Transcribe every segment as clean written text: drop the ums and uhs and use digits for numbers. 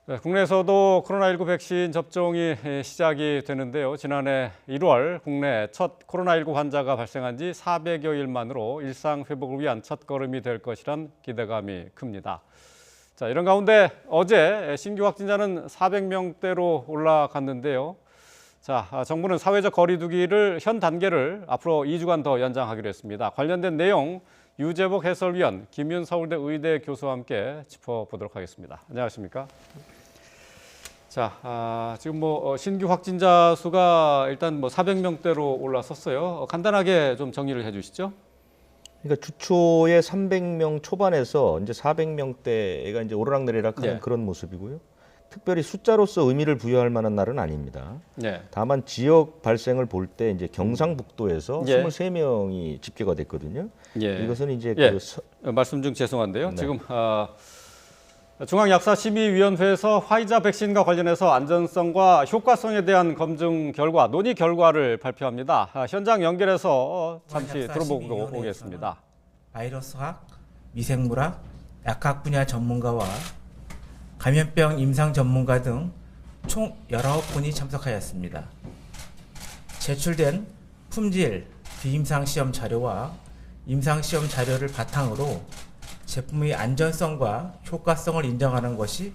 네, 국내에서도 코로나19 백신 접종이 시작이 되는데요. 지난해 1월 국내 첫 코로나19 환자가 발생한 지 400여일 만으로 일상 회복을 위한 첫걸음이 될 것이란 기대감이 큽니다. 자, 이런 가운데 어제 신규 확진자는 400명대로 올라갔는데요. 자, 정부는 사회적 거리 두기를 현 단계를 앞으로 2주간 더 연장하기로 했습니다. 관련된 내용 유재복 해설위원, 김윤 서울대 의대 교수와 함께 짚어보도록 하겠습니다. 안녕하십니까? 자, 지금 신규 확진자 수가 일단 400명대로 올라섰어요. 간단하게 좀 정리를 해주시죠. 그러니까 주초에 300명 초반에서 이제 400명대가 이제 오르락내리락하는 네. 그런 모습이고요. 특별히 숫자로서 의미를 부여할 만한 날은 아닙니다. 네. 다만 지역 발생을 볼 때 이제 경상북도에서 예. 23명이 집계가 됐거든요. 예. 이것은 이제 예. 그 말씀 중 죄송한데요. 네. 지금 중앙약사심의위원회에서 화이자 백신과 관련해서 안전성과 효과성에 대한 검증 결과, 논의 결과를 발표합니다. 현장 연결해서 잠시 들어보고 오겠습니다. 바이러스학, 미생물학, 약학 분야 전문가와 감염병 임상 전문가 등 총 19분이 참석하였습니다. 제출된 품질, 비임상 시험 자료와 임상 시험 자료를 바탕으로 제품의 안전성과 효과성을 인정하는 것이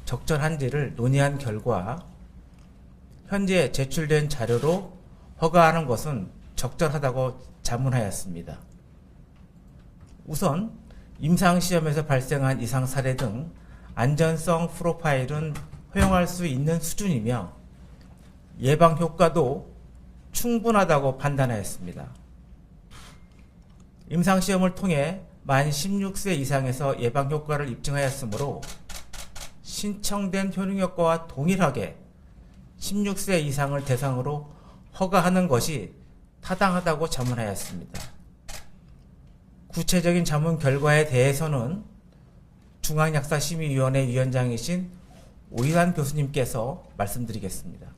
적절한지를 논의한 결과 현재 제출된 자료로 허가하는 것은 적절하다고 자문하였습니다. 우선 임상시험에서 발생한 이상 사례 등 안전성 프로파일은 허용할 수 있는 수준이며 예방 효과도 충분하다고 판단하였습니다. 임상시험을 통해 만 16세 이상에서 예방 효과를 입증하였으므로 신청된 효능 효과와 동일하게 16세 이상을 대상으로 허가하는 것이 타당하다고 자문하였습니다. 구체적인 자문 결과에 대해서는 중앙약사심의위원회 위원장이신 오희환 교수님께서 말씀드리겠습니다.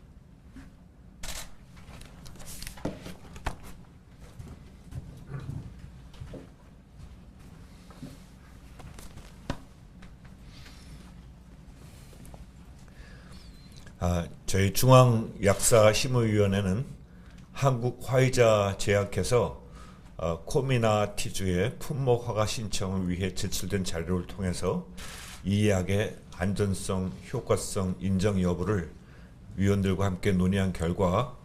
저희 중앙약사심의위원회는 한국 화이자 제약회에서 코미나티주의 품목 허가 신청을 위해 제출된 자료를 통해서 이 약의 안전성, 효과성 인정 여부를 위원들과 함께 논의한 결과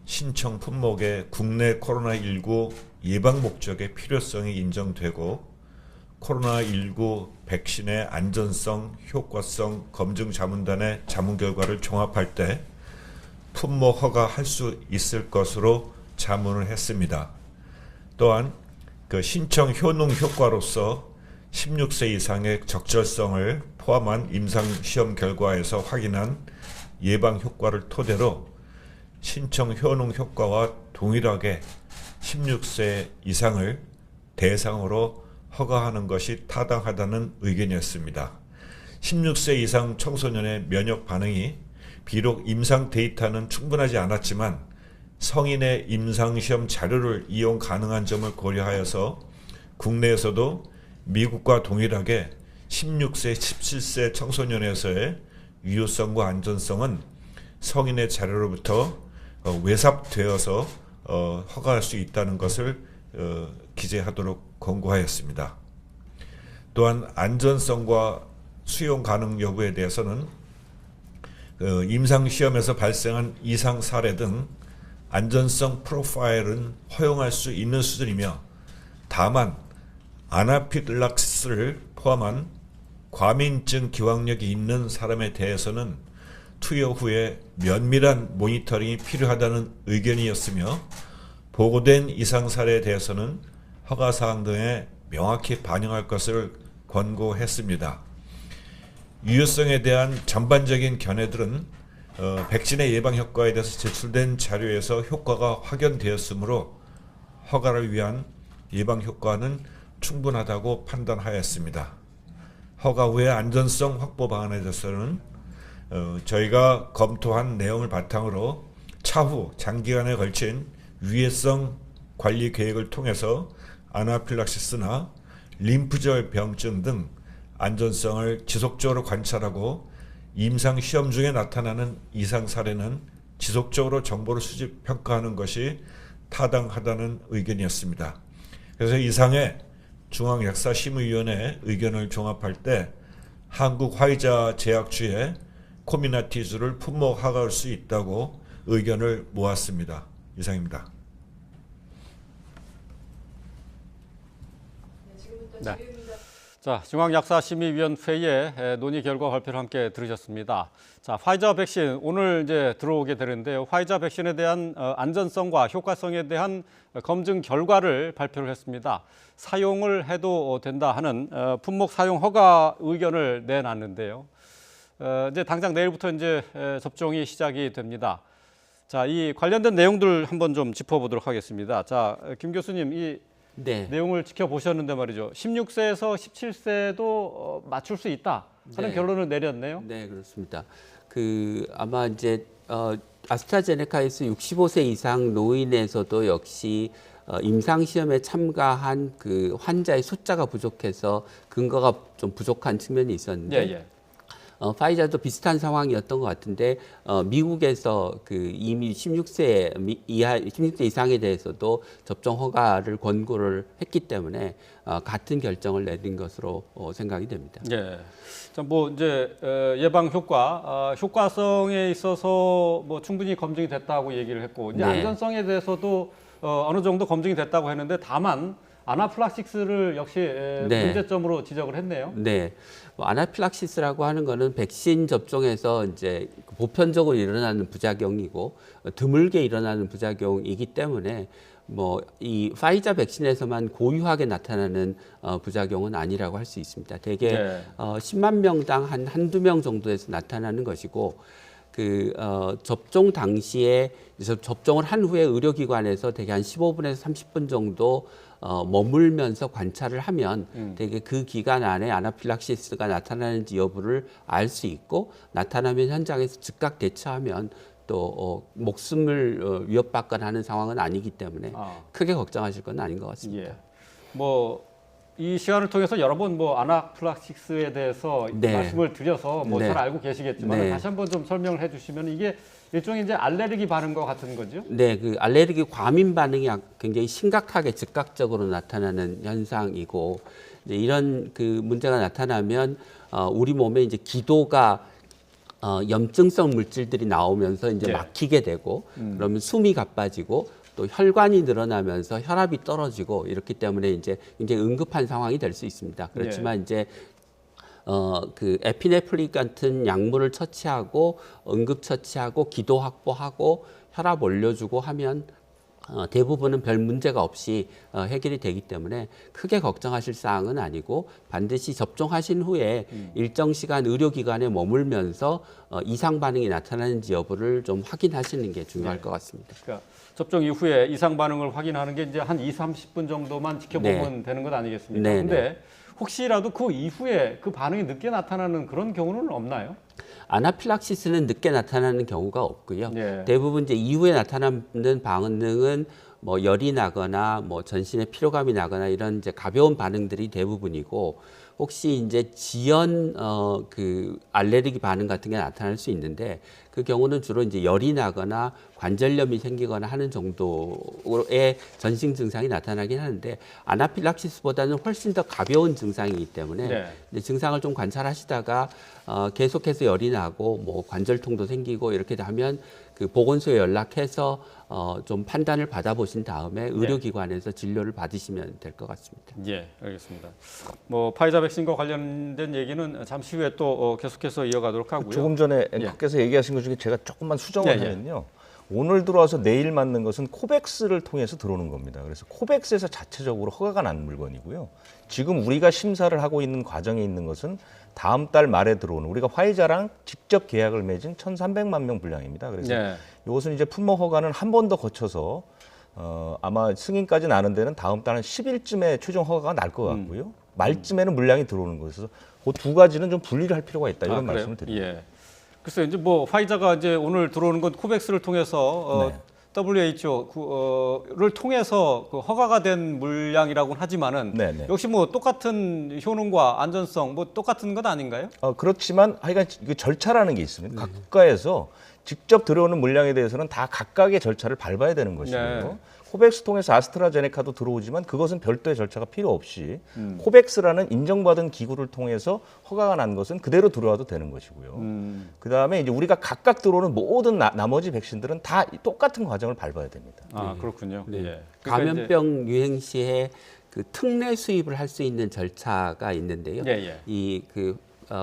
신청 품목의 국내 코로나19 예방 목적의 필요성이 인정되고 코로나19 백신의 안전성, 효과성 검증 자문단의 자문 결과를 종합할 때 품목 허가할 수 있을 것으로 자문을 했습니다. 또한 그 신청 효능 효과로서 16세 이상의 적절성을 포함한 임상시험 결과에서 확인한 예방 효과를 토대로 신청 효능 효과와 동일하게 16세 이상을 대상으로 허가하는 것이 타당하다는 의견이었습니다. 16세 이상 청소년의 면역 반응이 비록 임상 데이터는 충분하지 않았지만 성인의 임상시험 자료를 이용 가능한 점을 고려하여서 국내에서도 미국과 동일하게 16세, 17세 청소년에서의 유효성과 안전성은 성인의 자료로부터 외삽되어서 허가할 수 있다는 것을 기재하도록 권고하였습니다. 또한 안전성과 수용 가능 여부에 대해서는 임상시험에서 발생한 이상 사례 등 안전성 프로파일은 허용할 수 있는 수준이며 다만 아나필락시스를 포함한 과민증 기왕력이 있는 사람에 대해서는 투여 후에 면밀한 모니터링이 필요하다는 의견이었으며 보고된 이상 사례에 대해서는 허가사항 등에 명확히 반영할 것을 권고했습니다. 유효성에 대한 전반적인 견해들은 백신의 예방 효과에 대해서 제출된 자료에서 효과가 확연되었으므로 허가를 위한 예방 효과는 충분하다고 판단하였습니다. 허가 후의 안전성 확보 방안에 대해서는 저희가 검토한 내용을 바탕으로 차후 장기간에 걸친 위해성 관리 계획을 통해서 아나필락시스나 림프절 병증 등 안전성을 지속적으로 관찰하고 임상 시험 중에 나타나는 이상 사례는 지속적으로 정보를 수집 평가하는 것이 타당하다는 의견이었습니다. 그래서 이상의 중앙약사심의위원회 의견을 종합할 때 한국 화이자 제약주의 코미나티즈를 품목 허가할 수 있다고 의견을 모았습니다. 이상입니다. 네. 자, 중앙약사심의위원회의 논의 결과 발표를 함께 들으셨습니다. 자, 화이자 백신 오늘 이제 들어오게 되는데요. 화이자 백신에 대한 안전성과 효과성에 대한 검증 결과를 발표를 했습니다. 사용을 해도 된다 하는 품목 사용 허가 의견을 내놨는데요. 이제 당장 내일부터 이제 접종이 시작이 됩니다. 자, 이 관련된 내용들 한번 좀 짚어보도록 하겠습니다. 자, 김 교수님, 이 네. 내용을 지켜보셨는데 말이죠. 16세에서 17세도 맞출 수 있다 하는 네. 결론을 내렸네요. 네, 그렇습니다. 아마 이제 아스트라제네카에서 65세 이상 노인에서도 역시 임상 시험에 참가한 그 환자의 숫자가 부족해서 근거가 좀 부족한 측면이 있었는데 예, 예. 파이자도 비슷한 상황이었던 것 같은데 미국에서 이미 16세 이상에 대해서도 접종 허가를 권고를 했기 때문에 같은 결정을 내린 것으로 생각이 됩니다. 예. 자, 뭐 이제 예방 효과, 효과성에 있어서 뭐 충분히 검증이 됐다고 얘기를 했고 이제 네. 안전성에 대해서도 어느 정도 검증이 됐다고 했는데 다만 아나필락시스를 역시 네. 문제점으로 지적을 했네요. 네, 아나필락시스라고 하는 거는 백신 접종에서 이제 보편적으로 일어나는 부작용이고 드물게 일어나는 부작용이기 때문에 뭐 이 파이자 백신에서만 고유하게 나타나는 부작용은 아니라고 할 수 있습니다. 대개 네. 10만 명당 한두 명 정도에서 나타나는 것이고 접종 당시에 접종을 한 후에 의료기관에서 대개 한 15분에서 30분 정도 머물면서 관찰을 하면 되게 그 기간 안에 아나필락시스가 나타나는지 여부를 알 수 있고 나타나면 현장에서 즉각 대처하면 또 목숨을 위협받거나 하는 상황은 아니기 때문에 크게 걱정하실 건 아닌 것 같습니다. 예. 뭐 이 시간을 통해서 여러 번 뭐 아나필락시스에 대해서 네. 말씀을 드려서 뭐 네. 잘 알고 계시겠지만 네. 다시 한번 좀 설명을 해주시면 이게 일종의 이제 알레르기 반응과 같은 거죠? 네, 알레르기 과민 반응이 굉장히 심각하게 즉각적으로 나타나는 현상이고 이제 이런 문제가 나타나면 우리 몸에 이제 기도가 염증성 물질들이 나오면서 이제 네. 막히게 되고 그러면 숨이 가빠지고 또 혈관이 늘어나면서 혈압이 떨어지고 이렇기 때문에 이제 굉장히 응급한 상황이 될 수 있습니다. 그렇지만 이제 에피네프린 같은 약물을 처치하고 응급 처치하고 기도 확보하고 혈압 올려주고 하면 대부분은 별 문제가 없이 해결이 되기 때문에 크게 걱정하실 사항은 아니고 반드시 접종하신 후에 일정 시간 의료기관에 머물면서 이상 반응이 나타나는지 여부를 좀 확인하시는 게 중요할 것 같습니다. 그러니까 접종 이후에 이상 반응을 확인하는 게 이제 한 30분 정도만 지켜보면 되는 것 아니겠습니까? 네, 근데 혹시라도 그 이후에 그 반응이 늦게 나타나는 그런 경우는 없나요? 아나필락시스는 늦게 나타나는 경우가 없고요. 네. 대부분 이제 이후에 나타나는 반응은 뭐 열이 나거나 뭐 전신에 피로감이 나거나 이런 이제 가벼운 반응들이 대부분이고 혹시 이제 지연 알레르기 반응 같은 게 나타날 수 있는데 그 경우는 주로 이제 열이 나거나 관절염이 생기거나 하는 정도의 전신 증상이 나타나긴 하는데 아나필락시스보다는 훨씬 더 가벼운 증상이기 때문에 네. 이제 증상을 좀 관찰하시다가 계속해서 열이 나고 뭐 관절통도 생기고 이렇게 하면 보건소에 연락해서 좀 판단을 받아보신 다음에 의료기관에서 진료를 받으시면 될 것 같습니다. 예, 알겠습니다. 뭐 파이자 백신과 관련된 얘기는 잠시 후에 또 계속해서 이어가도록 하고요. 조금 전에 예. 앵커께서 얘기하신 것 중에 제가 조금만 수정을 예, 예. 하면요. 오늘 들어와서 내일 맞는 것은 코백스를 통해서 들어오는 겁니다. 그래서 코백스에서 자체적으로 허가가 난 물건이고요. 지금 우리가 심사를 하고 있는 과정에 있는 것은 다음 달 말에 들어오는 우리가 화이자랑 직접 계약을 맺은 1,300만 명 분량입니다. 그래서 네. 이것은 이제 품목 허가는 한 번 더 거쳐서 아마 승인까지 나는 데는 다음 달 한 10일쯤에 최종 허가가 날 것 같고요. 말쯤에는 물량이 들어오는 거예요. 그래서 그 두 가지는 좀 분리를 할 필요가 있다 이런 그래요? 말씀을 드립니다. 예. 글쎄 이제 뭐 화이자가 이제 오늘 들어오는 건 코백스를 통해서 WHO를 통해서 그 허가가 된 물량이라고는 하지만은 네네. 역시 뭐 똑같은 효능과 안전성 뭐 똑같은 것 아닌가요? 그렇지만 하여간 그 절차라는 게 있습니다. 각 국가에서 직접 들어오는 물량에 대해서는 다 각각의 절차를 밟아야 되는 것이고요. 네. 코백스 통해서 아스트라제네카도 들어오지만 그것은 별도의 절차가 필요 없이 코백스라는 인정받은 기구를 통해서 허가가 난 것은 그대로 들어와도 되는 것이고요. 그다음에 이제 우리가 각각 들어오는 모든 나머지 백신들은 다 똑같은 과정을 밟아야 됩니다. 아 그렇군요. 네. 예. 그러니까 이제- 감염병 유행 시에 그 특례 수입을 할 수 있는 절차가 있는데요. 예, 예. 이그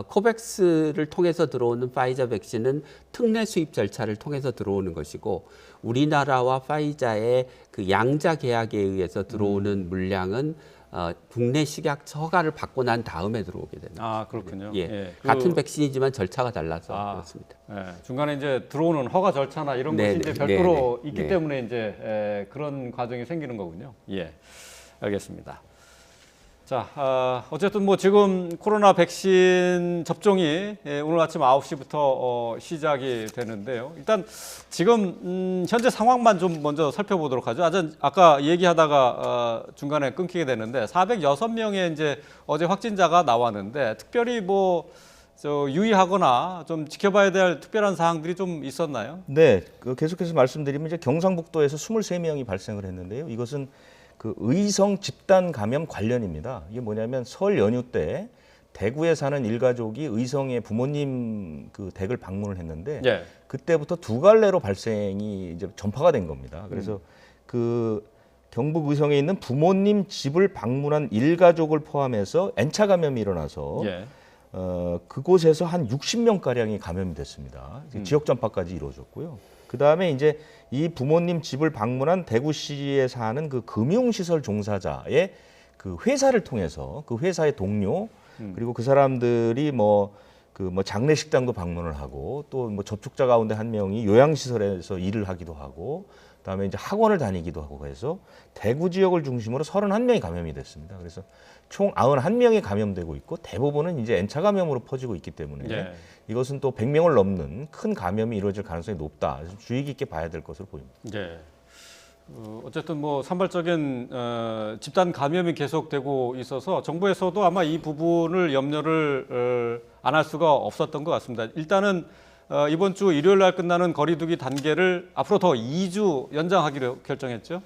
코백스를 통해서 들어오는 파이자 백신은 특례 수입 절차를 통해서 들어오는 것이고 우리나라와 파이자의 그 양자 계약에 의해서 들어오는 물량은 국내 식약 허가를 받고 난 다음에 들어오게 됩니다. 아 그렇군요. 예. 예. 같은 백신이지만 절차가 달라서 아. 그렇습니다. 예, 중간에 이제 들어오는 허가 절차나 이런 네, 것이 이제 네, 별도로 네, 있기 네. 때문에 이제 그런 과정이 생기는 거군요. 예, 알겠습니다. 자, 어쨌든 뭐 지금 코로나 백신 접종이 오늘 아침 9시부터 시작이 되는데요. 일단 지금 현재 상황만 좀 먼저 살펴보도록 하죠. 아까 얘기하다가 중간에 끊기게 되는데 406명의 이제 어제 확진자가 나왔는데 특별히 뭐 유의하거나 좀 지켜봐야 될 특별한 사항들이 좀 있었나요? 네, 계속해서 말씀드리면 이제 경상북도에서 23명이 발생을 했는데요. 이것은 그 의성 집단 감염 관련입니다. 이게 뭐냐면 설 연휴 때 대구에 사는 일가족이 의성의 부모님 그 댁을 방문을 했는데 예. 그때부터 두 갈래로 발생이 이제 전파가 된 겁니다. 그래서 그 경북 의성에 있는 부모님 집을 방문한 일가족을 포함해서 N차 감염이 일어나서 예. 그곳에서 한 60명 가량이 감염이 됐습니다. 지역 전파까지 이루어졌고요. 그 다음에 이제 이 부모님 집을 방문한 대구시에 사는 그 금융시설 종사자의 그 회사를 통해서 그 회사의 동료 그리고 그 사람들이 뭐 장례식장도 방문을 하고 또 뭐 접촉자 가운데 한 명이 요양시설에서 일을 하기도 하고 그다음에 이제 학원을 다니기도 하고 해서 대구 지역을 중심으로 31명이 감염이 됐습니다. 그래서 총 91명이 감염되고 있고 대부분은 이제 N차 감염으로 퍼지고 있기 때문에 예. 이것은 또 100명을 넘는 큰 감염이 이루어질 가능성이 높다. 그래서 주의 깊게 봐야 될 것으로 보입니다. 예. 어쨌든 뭐 산발적인 집단 감염이 계속되고 있어서 정부에서도 아마 이 부분을 염려를 안 할 수가 없었던 것 같습니다. 일단은 이번 주 일요일 날 끝나는 거리두기 단계를 앞으로 더 2주 연장하기로 결정했죠.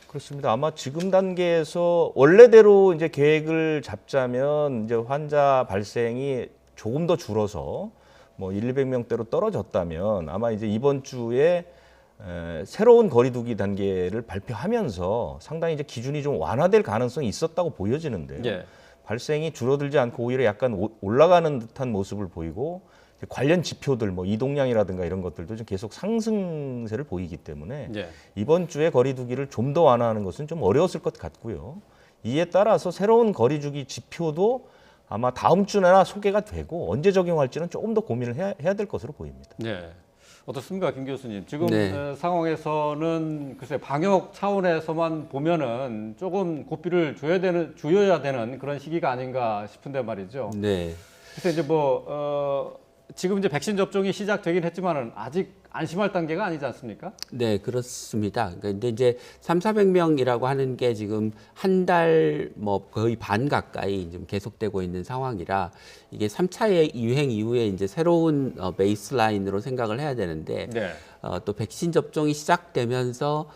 그렇습니다. 아마 지금 단계에서 원래대로 이제 계획을 잡자면 이제 환자 발생이 조금 더 줄어서 뭐 200명대로 떨어졌다면 아마 이제 이번 주에 새로운 거리두기 단계를 발표하면서 상당히 이제 기준이 좀 완화될 가능성이 있었다고 보여지는데요. 예. 발생이 줄어들지 않고 오히려 약간 올라가는 듯한 모습을 보이고 관련 지표들 뭐 이동량이라든가 이런 것들도 좀 계속 상승세를 보이기 때문에 예. 이번 주에 거리두기를 좀 더 완화하는 것은 좀 어려웠을 것 같고요. 이에 따라서 새로운 거리두기 지표도 아마 다음 주나 소개가 되고 언제 적용할지는 조금 더 고민을 해야 될 것으로 보입니다. 예. 어떻습니까, 김 교수님? 지금 네. 상황에서는 글쎄 방역 차원에서만 보면은 조금 고삐를 줘야 되는 그런 시기가 아닌가 싶은데 말이죠. 네. 그래서 이제 지금 이제 백신 접종이 시작되긴 했지만은 아직 안심할 단계가 아니지 않습니까? 네, 그렇습니다. 근데 이제 3,400명이라고 하는 게 지금 한 달 뭐 거의 반 가까이 지금 계속되고 있는 상황이라 이게 3차의 유행 이후에 이제 새로운 베이스라인으로 생각을 해야 되는데 네. 또 백신 접종이 시작되면서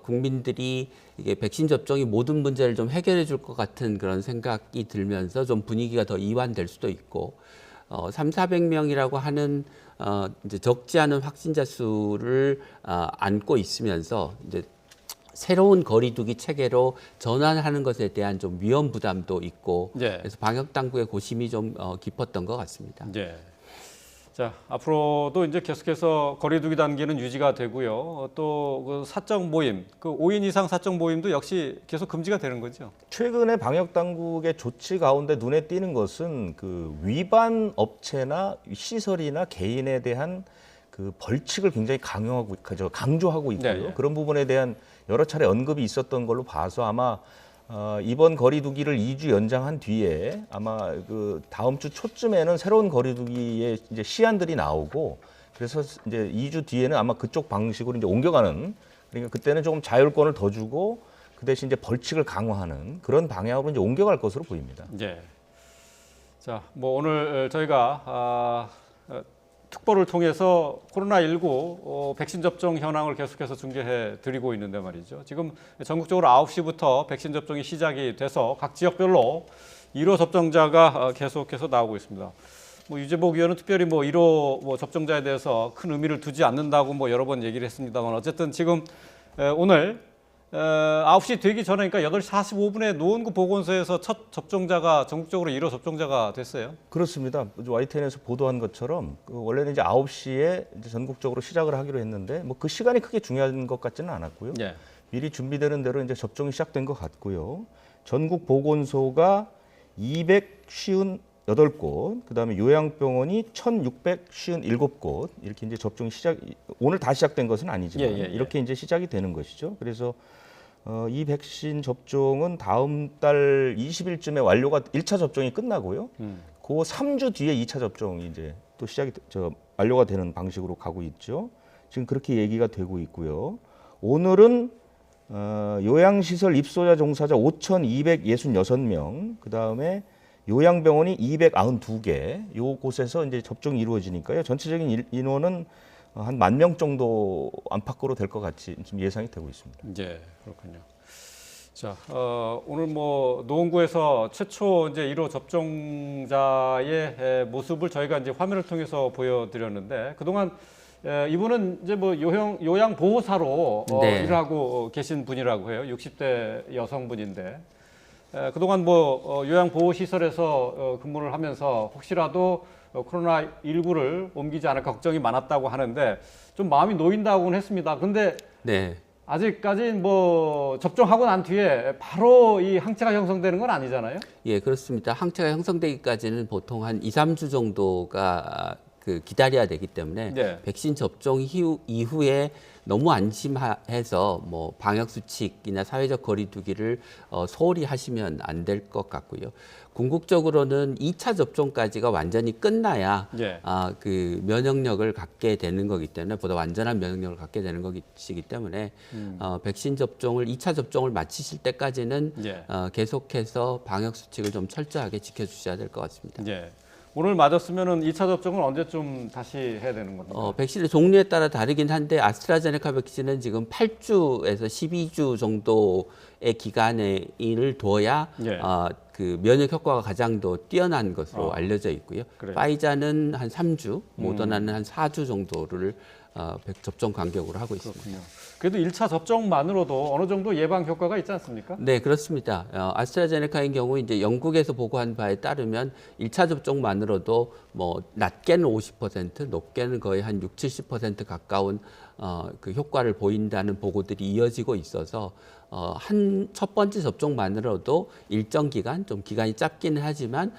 국민들이 이게 백신 접종이 모든 문제를 좀 해결해 줄 것 같은 그런 생각이 들면서 좀 분위기가 더 이완될 수도 있고 3,400명이라고 하는 이제 적지 않은 확진자 수를 안고 있으면서 이제 새로운 거리두기 체계로 전환하는 것에 대한 좀 위험 부담도 있고 예. 그래서 방역 당국의 고심이 좀 깊었던 것 같습니다. 예. 자, 앞으로도 이제 계속해서 거리두기 단계는 유지가 되고요. 또 그 사적 모임, 그 5인 이상 사적 모임도 역시 계속 금지가 되는 거죠. 최근에 방역 당국의 조치 가운데 눈에 띄는 것은 그 위반 업체나 시설이나 개인에 대한 그 벌칙을 굉장히 강조하고 있고요. 네, 예. 그런 부분에 대한 여러 차례 언급이 있었던 걸로 봐서 아마 이번 거리두기를 2주 연장한 뒤에 아마 그 다음 주 초쯤에는 새로운 거리두기의 이제 시안들이 나오고 그래서 이제 2주 뒤에는 아마 그쪽 방식으로 이제 옮겨가는, 그러니까 그때는 조금 자율권을 더 주고 그 대신 이제 벌칙을 강화하는 그런 방향으로 이제 옮겨갈 것으로 보입니다. 예. 자, 뭐 오늘 저희가 특보를 통해서 코로나19 백신 접종 현황을 계속해서 중계해 드리고 있는데 말이죠. 지금 전국적으로 9시부터 백신 접종이 시작이 돼서 각 지역별로 1호 접종자가 계속해서 나오고 있습니다. 뭐 유재복 의원은 특별히 뭐 1호 뭐 접종자에 대해서 큰 의미를 두지 않는다고 뭐 여러 번 얘기를 했습니다만 어쨌든 지금 오늘 9시 되기 전에 그러니까 8시 45분에 노원구 보건소에서 첫 접종자가 전국적으로 1호 접종자가 됐어요. 그렇습니다. YTN에서 보도한 것처럼 원래는 이제 9시에 이제 전국적으로 시작을 하기로 했는데 뭐 그 시간이 크게 중요한 것 같지는 않았고요. 예. 미리 준비되는 대로 이제 접종이 시작된 것 같고요. 전국 보건소가 258곳, 그다음에 요양병원이 1,657곳 이렇게 이제 접종이 오늘 다 시작된 것은 아니지만 예. 이렇게 이제 시작이 되는 것이죠. 그래서 이 백신 접종은 다음 달 20일쯤에 완료가 1차 접종이 끝나고요. 그 3주 뒤에 2차 접종이 이제 또 완료가 되는 방식으로 가고 있죠. 지금 그렇게 얘기가 되고 있고요. 오늘은 요양시설 입소자 종사자 5,266명, 그다음에 요양병원이 292개, 요 곳에서 이제 접종이 이루어지니까요. 전체적인 인원은 한 10,000명 정도 안팎으로 될 것 같이 지금 예상이 되고 있습니다. 예, 그렇군요. 자, 오늘 뭐 노원구에서 최초 이제 1호 접종자의 모습을 저희가 이제 화면을 통해서 보여드렸는데 그동안 이분은 이제 뭐 요양 보호사로 네. 일하고 계신 분이라고 해요. 60대 여성분인데 그동안 뭐 요양 보호 시설에서 근무를 하면서 혹시라도 코로나19를 옮기지 않을까 걱정이 많았다고 하는데 좀 마음이 놓인다고는 했습니다. 근데 네. 아직까지 뭐 접종하고 난 뒤에 바로 이 항체가 형성되는 건 아니잖아요. 예, 그렇습니다. 항체가 형성되기까지는 보통 한 2, 3주 정도가 기다려야 되기 때문에 네. 백신 접종 이후에 너무 안심해서 뭐 방역 수칙이나 사회적 거리두기를 소홀히 하시면 안 될 것 같고요. 궁극적으로는 2차 접종까지가 완전히 끝나야 예. 그 면역력을 갖게 되는 거기 때문에 보다 완전한 면역력을 갖게 되는 것이기 때문에 백신 접종을 2차 접종을 마치실 때까지는 예. 계속해서 방역 수칙을 좀 철저하게 지켜주셔야 될 것 같습니다. 예. 오늘 맞았으면은 2차 접종은 언제쯤 다시 해야 되는 겁니까? 백신의 종류에 따라 다르긴 한데 아스트라제네카 백신은 지금 8주에서 12주 정도의 기간을 둬야 예. 그 면역 효과가 가장 더 뛰어난 것으로 알려져 있고요. 그래요? 파이자는 한 3주, 모더나는 한 4주 정도를 접종 간격으로 하고 있습니다. 그렇군요. 그래도 1차 접종만으로도 어느 정도 예방 효과가 있지 않습니까? 네, 그렇습니다. 아스트라제네카의 경우 이제 영국에서 보고한 바에 따르면 1차 접종만으로도 뭐 낮게는 50%, 높게는 거의 한 6, 70% 가까운 그 효과를 보인다는 보고들이 이어지고 있어서 한 첫 번째 접종만으로도 일정 기간, 좀 기간이 짧기는 하지만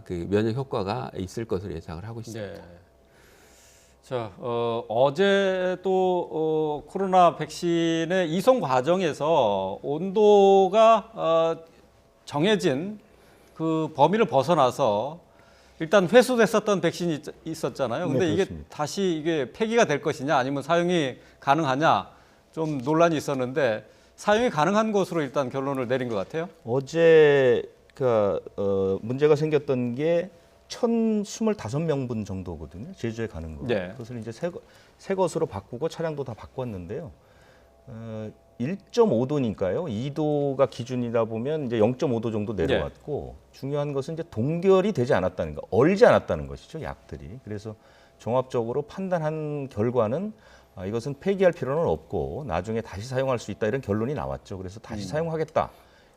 그 면역 효과가 있을 것으로 예상을 하고 있습니다. 네. 자, 어제 또 코로나 백신의 이송 과정에서 온도가 정해진 그 범위를 벗어나서 일단 회수됐었던 백신이 있었잖아요. 근데 네, 이게 그렇습니다. 다시 이게 폐기가 될 것이냐 아니면 사용이 가능하냐 좀 논란이 있었는데 사용이 가능한 것으로 일단 결론을 내린 것 같아요. 어제 문제가 생겼던 게 1,025명분 정도거든요. 제주에 가는 거. 네. 그것을 이제 새 것으로 바꾸고 차량도 다 바꿨는데요. 1.5도니까요. 2도가 기준이다 보면 이제 0.5도 정도 내려왔고 중요한 것은 이제 동결이 되지 않았다는 거, 얼지 않았다는 것이죠. 약들이. 그래서 종합적으로 판단한 결과는 이것은 폐기할 필요는 없고 나중에 다시 사용할 수 있다 이런 결론이 나왔죠. 그래서 다시 사용하겠다.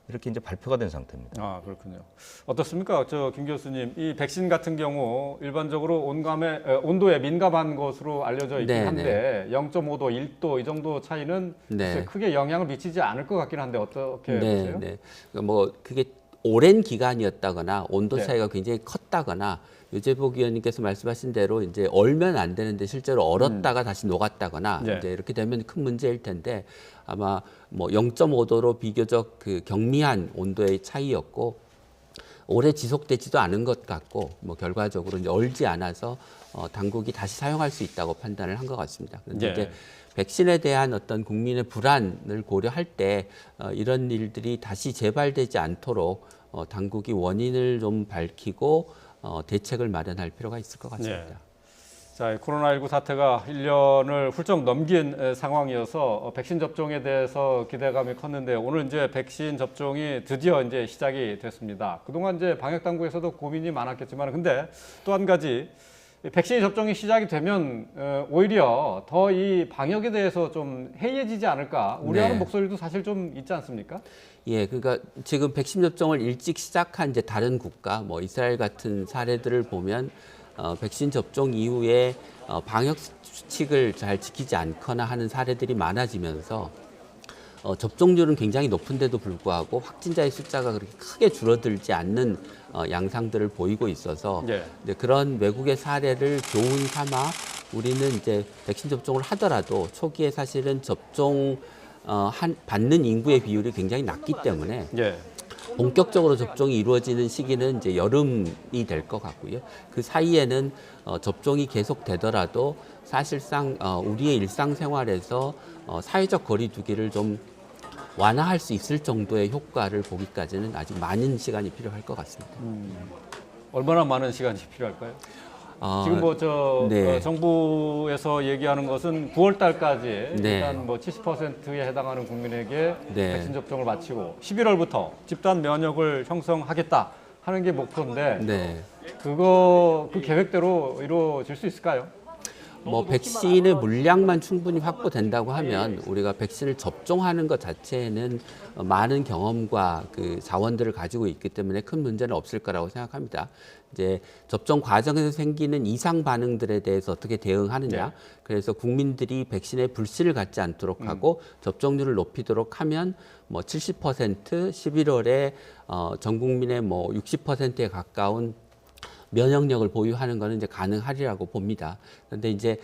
이렇게 이제 발표가 된 상태입니다. 아, 그렇군요. 어떻습니까? 김 교수님, 이 백신 같은 경우 일반적으로 온도에 민감한 것으로 알려져 있긴 네, 한데 0.5도, 1도 이 정도 차이는 네. 글쎄 크게 영향을 미치지 않을 것 같긴 한데 어떻게 보세요? 네. 뭐 그게 오랜 기간이었다거나 온도 네. 차이가 굉장히 컸다거나 유재복 의원님께서 말씀하신 대로 이제 얼면 안 되는데 실제로 얼었다가 다시 녹았다거나 네. 이제 이렇게 되면 큰 문제일 텐데 아마 뭐 0.5도로 비교적 그 경미한 온도의 차이였고 오래 지속되지도 않은 것 같고 뭐 결과적으로 이제 얼지 않아서 당국이 다시 사용할 수 있다고 판단을 한 것 같습니다. 그런데 예. 이제 백신에 대한 어떤 국민의 불안을 고려할 때 이런 일들이 다시 재발되지 않도록 당국이 원인을 좀 밝히고 대책을 마련할 필요가 있을 것 같습니다. 예. 자, 코로나19 사태가 1년을 훌쩍 넘긴 상황이어서 백신 접종에 대해서 기대감이 컸는데 오늘 이제 백신 접종이 드디어 이제 시작이 됐습니다. 그동안 이제 방역 당국에서도 고민이 많았겠지만 근데 또 한 가지 백신 접종이 시작이 되면 오히려 더 이 방역에 대해서 좀 해이해지지 않을까 우려하는 네. 목소리도 사실 좀 있지 않습니까? 예, 그러니까 지금 백신 접종을 일찍 시작한 이제 다른 국가, 뭐 이스라엘 같은 사례들을 보면 백신 접종 이후에 방역 수칙을 잘 지키지 않거나 하는 사례들이 많아지면서 접종률은 굉장히 높은데도 불구하고 확진자의 숫자가 그렇게 크게 줄어들지 않는 양상들을 보이고 있어서 예. 이제 그런 외국의 사례를 교훈 삼아 우리는 이제 백신 접종을 하더라도 초기에 사실은 접종 받는 인구의 비율이 굉장히 낮기 때문에 예. 본격적으로 접종이 이루어지는 시기는 이제 여름이 될 것 같고요. 그 사이에는 접종이 계속되더라도 사실상 우리의 일상생활에서 사회적 거리두기를 좀 완화할 수 있을 정도의 효과를 보기까지는 아직 많은 시간이 필요할 것 같습니다. 얼마나 많은 시간이 필요할까요? 어, 지금 뭐 네. 정부에서 얘기하는 것은 9월 달까지 네. 일단 뭐 70%에 해당하는 국민에게 네. 백신 접종을 마치고 11월부터 집단 면역을 형성하겠다 하는 게 목표인데 네. 그 계획대로 이루어질 수 있을까요? 뭐 백신의 물량만 충분히 확보된다고 하면 우리가 백신을 접종하는 것 자체에는 많은 경험과 그 자원들을 가지고 있기 때문에 큰 문제는 없을 거라고 생각합니다. 이제 접종 과정에서 생기는 이상 반응들에 대해서 어떻게 대응하느냐. 네. 그래서 국민들이 백신에 불신을 갖지 않도록 하고 접종률을 높이도록 하면 뭐 70% 11월에 전 국민의 뭐 60%에 가까운 면역력을 보유하는 것은 이제 가능하리라고 봅니다. 그런데 이제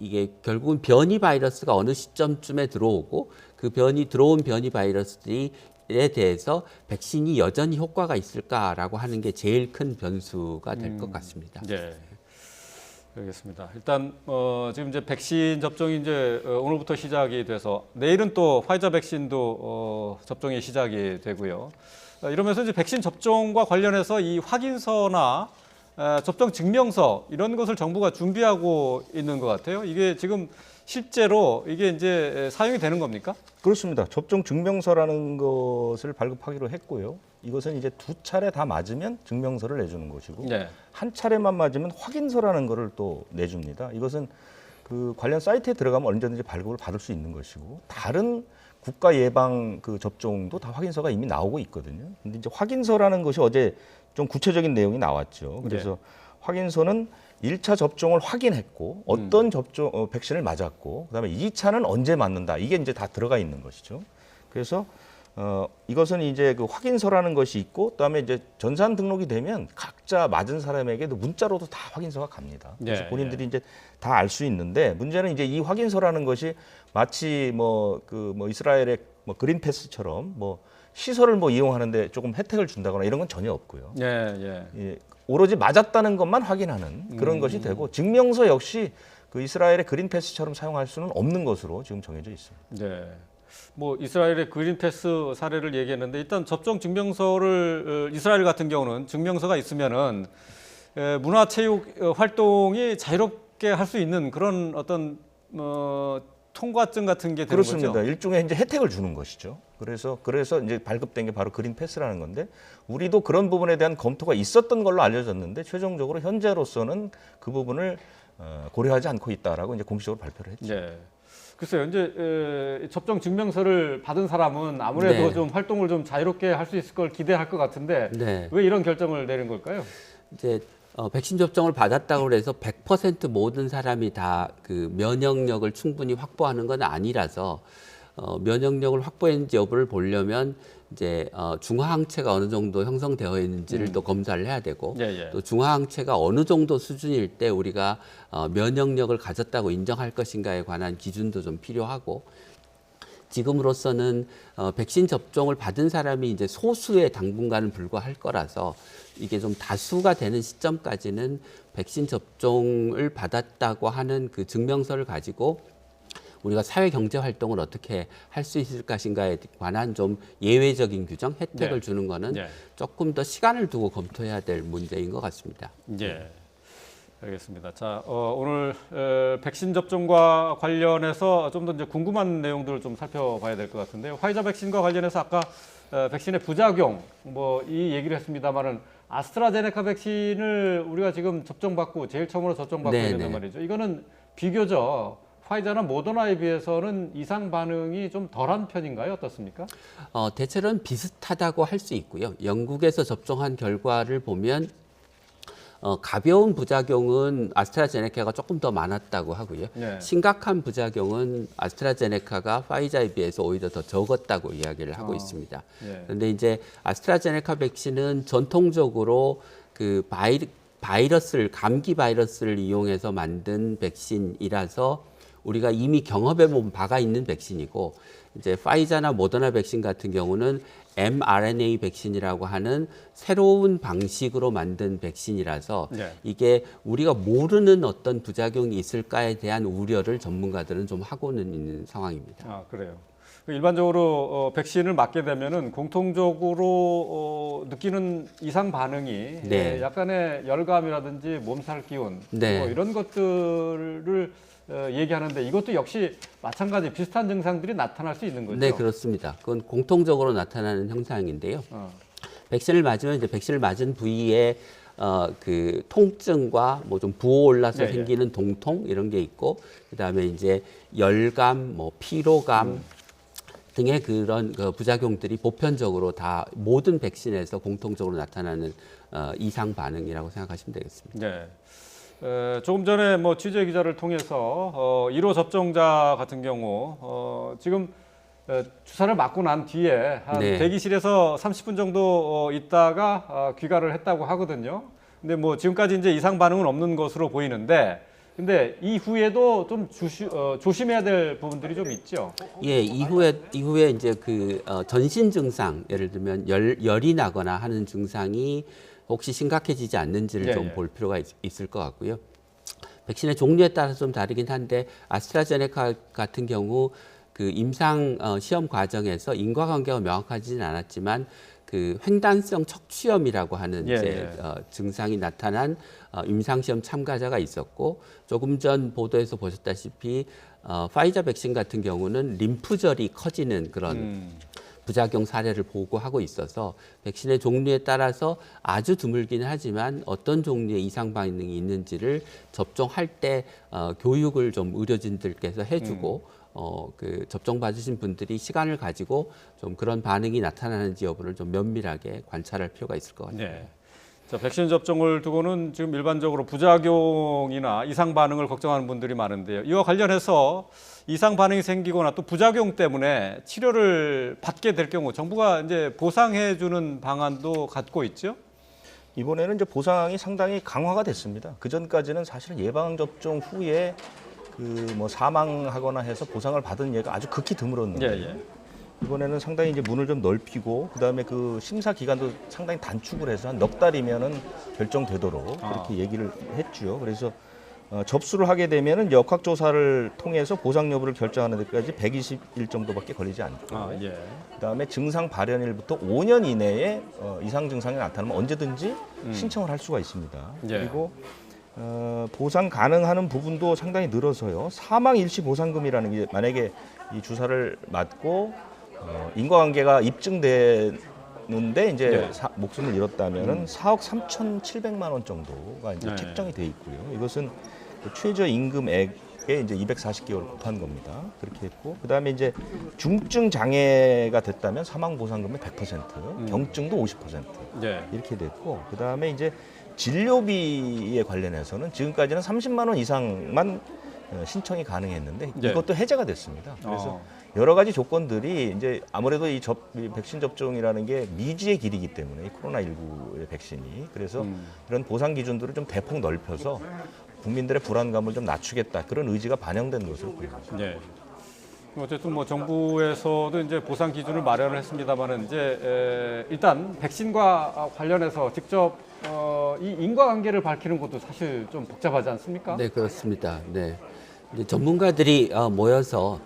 이게 결국은 변이 바이러스가 어느 시점쯤에 들어오고 그 들어온 변이 바이러스들에 대해서 백신이 여전히 효과가 있을까라고 하는 게 제일 큰 변수가 될 것 같습니다. 네. 알겠습니다. 일단 지금 이제 백신 접종이 이제 오늘부터 시작이 돼서 내일은 또 화이자 백신도 접종이 시작이 되고요. 이러면서 이제 백신 접종과 관련해서 이 확인서나 접종 증명서 이런 것을 정부가 준비하고 있는 것 같아요. 이게 지금 실제로 이게 이제 사용이 되는 겁니까? 그렇습니다. 접종 증명서라는 것을 발급하기로 했고요. 이것은 이제 2차례 다 맞으면 증명서를 내주는 것이고 네. 한 차례만 맞으면 확인서라는 것을 또 내줍니다. 이것은 그 관련 사이트에 들어가면 언제든지 발급을 받을 수 있는 것이고 다른 국가 예방 그 접종도 다 확인서가 이미 나오고 있거든요. 근데 이제 확인서라는 것이 어제 좀 구체적인 내용이 나왔죠. 그래서 확인서는 1차 접종을 확인했고 어떤 백신을 맞았고 그다음에 2차는 언제 맞는다. 이게 이제 다 들어가 있는 것이죠. 그래서 이것은 이제 그 확인서라는 것이 있고 그다음에 이제 전산 등록이 되면 각자 맞은 사람에게도 문자로도 다 확인서가 갑니다. 그래서 본인들이 이제 다 알 수 있는데 문제는 이제 이 확인서라는 것이 마치 뭐 이스라엘의 뭐 그린 패스처럼 뭐 시설을 뭐 이용하는데 조금 혜택을 준다거나 이런 건 전혀 없고요. 예, 오로지 맞았다는 것만 확인하는 그런 것이 되고 증명서 역시 그 이스라엘의 그린 패스처럼 사용할 수는 없는 것으로 지금 정해져 있습니다. 네. 뭐 이스라엘의 그린패스 사례를 얘기했는데 일단 접종 증명서를 이스라엘 같은 경우는 증명서가 있으면은 문화체육 활동이 자유롭게 할 수 있는 그런 어떤 통과증 같은 게 되는 그렇습니다. 거죠. 일종의 이제 혜택을 주는 것이죠. 그래서 이제 발급된 게 바로 그린 패스라는 건데 우리도 그런 부분에 대한 검토가 있었던 걸로 알려졌는데 최종적으로 현재로서는 그 부분을 고려하지 않고 있다라고 이제 공식적으로 발표를 했죠. 네. 글쎄요, 이제 접종 증명서를 받은 사람은 아무래도 네. 좀 활동을 좀 자유롭게 할 수 있을 걸 기대할 것 같은데 네. 왜 이런 결정을 내린 걸까요? 이제 백신 접종을 받았다고 해서 100% 모든 사람이 다 그 면역력을 충분히 확보하는 건 아니라서 면역력을 확보했는지 여부를 보려면 이제 중화항체가 어느 정도 형성되어 있는지를 또 검사를 해야 되고 또 중화항체가 어느 정도 수준일 때 우리가 면역력을 가졌다고 인정할 것인가에 관한 기준도 좀 필요하고 지금으로서는 백신 접종을 받은 사람이 이제 소수의 당분간은 불과할 거라서 이게 좀 다수가 되는 시점까지는 백신 접종을 받았다고 하는 그 증명서를 가지고 우리가 사회 경제 활동을 어떻게 할 수 있을 것인가에 관한 좀 예외적인 규정, 혜택을 네. 주는 거는 네. 조금 더 시간을 두고 검토해야 될 문제인 것 같습니다. 예, 알겠습니다. 자, 오늘 백신 접종과 관련해서 좀 더 이제 궁금한 내용들을 좀 살펴봐야 될 것 같은데요. 화이자 백신과 관련해서 아까 백신의 부작용 뭐 이 얘기를 했습니다만은 아스트라제네카 백신을 우리가 지금 접종받고 제일 처음으로 접종받고 네, 있는데 네. 말이죠. 이거는 비교적 화이자나 모더나에 비해서는 이상 반응이 좀 덜한 편인가요? 어떻습니까? 대체로는 비슷하다고 할 수 있고요. 영국에서 접종한 결과를 보면 가벼운 부작용은 아스트라제네카가 조금 더 많았다고 하고요. 네. 심각한 부작용은 아스트라제네카가 화이자에 비해서 오히려 더 적었다고 이야기를 하고 있습니다. 예. 그런데 이제 아스트라제네카 백신은 전통적으로 그 감기 바이러스를 이용해서 만든 백신이라서 우리가 이미 경험해 본 바가 있는 백신이고, 이제 파이자나 모더나 백신 같은 경우는 mRNA 백신이라고 하는 새로운 방식으로 만든 백신이라서 네. 이게 우리가 모르는 어떤 부작용이 있을까에 대한 우려를 전문가들은 좀 하고는 있는 상황입니다. 아, 그래요. 일반적으로 백신을 맞게 되면은 공통적으로 느끼는 이상 반응이 네. 약간의 열감이라든지 몸살 기운 네. 뭐 이런 것들을 얘기하는데 이것도 역시 마찬가지 비슷한 증상들이 나타날 수 있는 거죠. 네, 그렇습니다. 그건 공통적으로 나타나는 현상인데요. 백신을 맞으면 이제 백신을 맞은 부위에 그 통증과 뭐 좀 부어 올라서 예, 예. 생기는 동통 이런 게 있고, 그다음에 이제 열감, 뭐 피로감 등의 그런 그 부작용들이 보편적으로 다 모든 백신에서 공통적으로 나타나는 이상 반응이라고 생각하시면 되겠습니다. 네. 조금 전에 뭐 취재 기자를 통해서 1호 접종자 같은 경우 지금 주사를 맞고 난 뒤에 한 네. 대기실에서 30분 정도 있다가 귀가를 했다고 하거든요. 근데 뭐 지금까지 이제 이상 반응은 없는 것으로 보이는데, 근데 이후에도 좀 조심해야 될 부분들이 좀 있죠. 예, 이후에 이제 그 전신 증상, 예를 들면 열이 나거나 하는 증상이 혹시 심각해지지 않는지를 예, 좀 예. 볼 필요가 있을 것 같고요. 백신의 종류에 따라서 좀 다르긴 한데 아스트라제네카 같은 경우 그 임상 시험 과정에서 인과관계가 명확하지는 않았지만 그 횡단성 척추염이라고 하는 예, 이제 예. 증상이 나타난 임상 시험 참가자가 있었고, 조금 전 보도에서 보셨다시피 파이자 백신 같은 경우는 림프절이 커지는 그런 부작용 사례를 보고하고 있어서 백신의 종류에 따라서 아주 드물기는 하지만 어떤 종류의 이상 반응이 있는지를 접종할 때 교육을 좀 의료진들께서 해주고 그 접종 받으신 분들이 시간을 가지고 좀 그런 반응이 나타나는지 여부를 좀 면밀하게 관찰할 필요가 있을 것 같아요. 네. 자, 백신 접종을 두고는 지금 일반적으로 부작용이나 이상 반응을 걱정하는 분들이 많은데요. 이와 관련해서 이상 반응이 생기거나 또 부작용 때문에 치료를 받게 될 경우 정부가 이제 보상해 주는 방안도 갖고 있죠. 이번에는 이제 보상이 상당히 강화가 됐습니다. 그 전까지는 사실은 예방 접종 후에 그 뭐 사망하거나 해서 보상을 받은 예가 아주 극히 드물었는데 예. 이번에는 상당히 이제 문을 좀 넓히고, 그다음에 그 심사 기간도 상당히 단축을 해서 한 넉 달이면은 결정되도록 그렇게 얘기를 했죠. 그래서 접수를 하게 되면은 역학조사를 통해서 보상 여부를 결정하는 데까지 120일 정도밖에 걸리지 않고, 예. 그다음에 증상 발현일부터 5년 이내에 이상 증상이 나타나면 언제든지 신청을 할 수가 있습니다. 예. 그리고 보상 가능하는 부분도 상당히 늘어서요. 사망 일시 보상금이라는 게, 만약에 이 주사를 맞고 인과관계가 입증되는데 이제 네. 목숨을 잃었다면은 4억 3,700만 원 정도가 이제 네. 책정이 돼 있고요. 이것은 그 최저 임금액에 이제 240개월 곱한 겁니다. 그렇게 했고, 그다음에 이제 중증 장애가 됐다면 사망 보상금의 100%, 경증도 50% 예. 이렇게 됐고, 그다음에 이제 진료비에 관련해서는 지금까지는 30만 원 이상만 신청이 가능했는데 네. 이것도 해제가 됐습니다. 그래서 어. 여러 가지 조건들이 이제 아무래도 이 백신 접종이라는 게 미지의 길이기 때문에, 이 코로나19의 백신이, 그래서 이런 보상 기준들을 좀 대폭 넓혀서 국민들의 불안감을 좀 낮추겠다, 그런 의지가 반영된 것으로 보입니다. 네. 어쨌든 뭐 정부에서도 이제 보상 기준을 마련을 했습니다만은 이제 일단 백신과 관련해서 직접 이 인과관계를 밝히는 것도 사실 좀 복잡하지 않습니까? 네, 그렇습니다. 네. 이제 전문가들이 모여서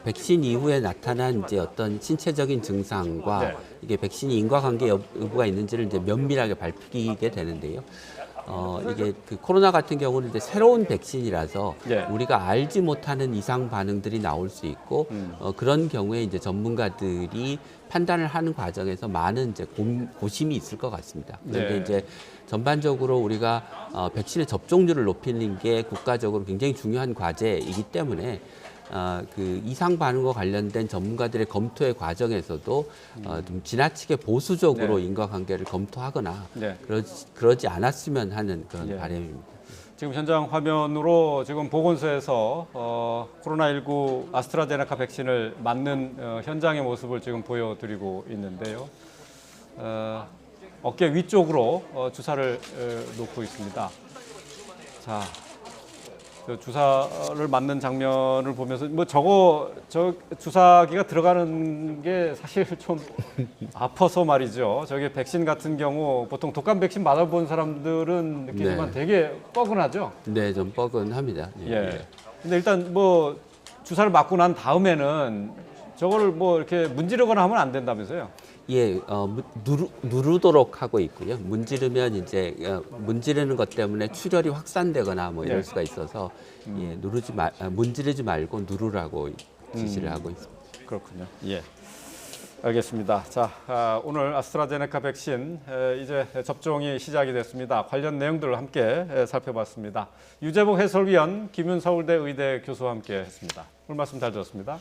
백신 이후에 나타난 이제 어떤 신체적인 증상과 네. 이게 백신이 인과관계 여부가 있는지를 이제 면밀하게 밝히게 되는데요. 이게 코로나 같은 경우는 이제 새로운 백신이라서 네. 우리가 알지 못하는 이상 반응들이 나올 수 있고 그런 경우에 이제 전문가들이 판단을 하는 과정에서 많은 이제 고심이 있을 것 같습니다. 그런데 네. 이제 전반적으로 우리가 백신의 접종률을 높이는 게 국가적으로 굉장히 중요한 과제이기 때문에 이상 반응과 관련된 전문가들의 검토의 과정에서도 좀 지나치게 보수적으로 네. 인과관계를 검토하거나 네. 그러지 않았으면 하는 그런 예. 바람입니다. 지금 현장 화면으로 지금 보건소에서 코로나19 아스트라제네카 백신을 맞는 현장의 모습을 지금 보여드리고 있는데요. 어깨 위쪽으로 주사를 놓고 있습니다. 자, 그 주사를 맞는 장면을 보면서 뭐 저 주사기가 들어가는 게 사실 좀 아파서 말이죠. 저게 백신 같은 경우 보통 독감 백신 맞아본 사람들은 느끼지만 네. 되게 뻐근하죠. 네, 좀 뻐근합니다. 예. 근데 일단 뭐 주사를 맞고 난 다음에는 저거를 뭐 이렇게 문지르거나 하면 안 된다면서요? 예, 누르도록 하고 있고요. 문지르면 이제 문지르는 것 때문에 출혈이 확산되거나 뭐 이럴 예. 수가 있어서 예, 문지르지 말고 누르라고 지시를 하고 있습니다. 그렇군요. 예. 알겠습니다. 자, 오늘 아스트라제네카 백신 이제 접종이 시작이 됐습니다. 관련 내용들을 함께 살펴봤습니다. 유재복 해설위원, 김윤 서울대 의대 교수와 함께 했습니다. 오늘 말씀 잘 들었습니다.